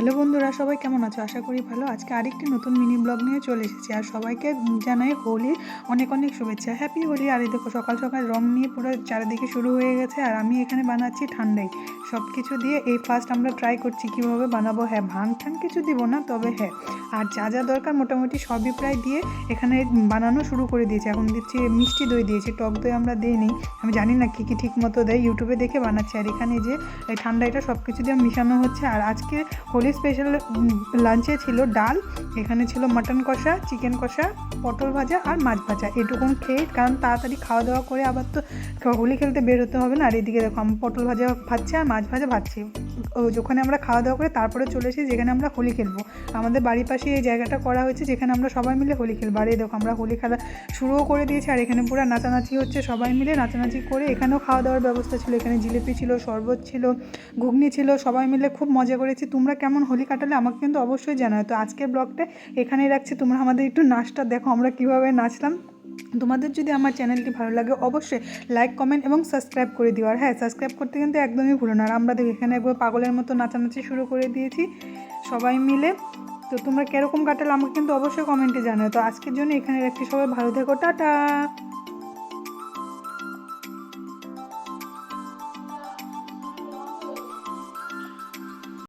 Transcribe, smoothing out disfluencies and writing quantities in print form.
Hello বন্ধুরা, সবাই কেমন আছো? আশা করি ভালো। আজকে আরেকটি নতুন মিনি ব্লগ নিয়ে চলে এসেছি আর সবাইকে জানাই হোলির অনেক অনেক শুভেচ্ছা। হ্যাপি হোলি। আর এই দেখো সকাল সকাল রং নিয়ে পুরো চারিদিকে শুরু হয়ে গেছে আর আমি এখানে বানাচ্ছি ঠান্ডাই সব কিছু দিয়ে। এই ফার্স্ট আমরা ট্রাই করছি কীভাবে বানাবো। হ্যাঁ, ভাং ঠাং কিছু দিব না, তবে হ্যাঁ আর যা যা দরকার মোটামুটি সবই প্রায় দিয়ে এখানে বানানো শুরু করে দিয়েছি। এখন দিচ্ছি মিষ্টি দই দিয়েছি, টক দই আমরা দিইনি, আমি জানি না কী কী ঠিক মতো দেয়, ইউটিউবে দেখে বানাচ্ছি। আর এখানে যে এই ঠান্ডাইটা সব কিছু দিয়ে মিশানো হচ্ছে। আর আজকে হোলি স্পেশাল লাঞ্চে ছিল ডাল, এখানে ছিল মাটন কষা, চিকেন কষা, পটল ভাজা আর মাছ ভাজা। এটুকুন খেয়ে, কারণ তাড়াতাড়ি খাওয়া দাওয়া করে আবার তো হোলি খেলতে বের হতে হবে না। আর এদিকে দেখো আমি পটল ভাজা ভাজছি আর মাছ ভাজা ভাজছি। যখন আমরা খাওয়া দাওয়া করে তারপরে চলে এসেছি যেখানে আমরা হোলি খেলবো। আমাদের বাড়ির পাশে এই জায়গাটা করা হয়েছে যেখানে আমরা সবাই মিলে হোলি খেলবো। আর এই দেখো আমরা হোলি খেলা শুরুও করে দিয়েছি আর এখানে পুরো নাচানাচি হচ্ছে, সবাই মিলে নাচানাচি করে। এখানেও খাওয়া দাওয়ার ব্যবস্থা ছিল, এখানে জিলিপি ছিল, শরবত ছিল, ঘুগনি ছিল, সবাই মিলে খুব মজা করেছি। তোমরা কেমন হোলি কাটালে আমাকে কিন্তু অবশ্যই জানাও। তো আজকের ব্লগটা এখানেই রাখছি, তোমরা আমাদের একটু নাচটা দেখো আমরা কীভাবে নাচলাম। তোমাদের যদি আমার চ্যানেলটি ভালো লাগে অবশ্যই লাইক, কমেন্ট এবং সাবস্ক্রাইব করে দিও। আর হ্যাঁ, সাবস্ক্রাইব করতে কিন্তু একদমই ভুলো না। আর আমরা দেখো এখানে একবার পাগলের মতো নাচানাচি শুরু করে দিয়েছি সবাই মিলে। তো তোমরা কীরকম কাটালে আমাকে কিন্তু অবশ্যই কমেন্টে জানাও। তো আজকের জন্য এখানে রাখছি, সবাই ভালো থেকো, টাটা।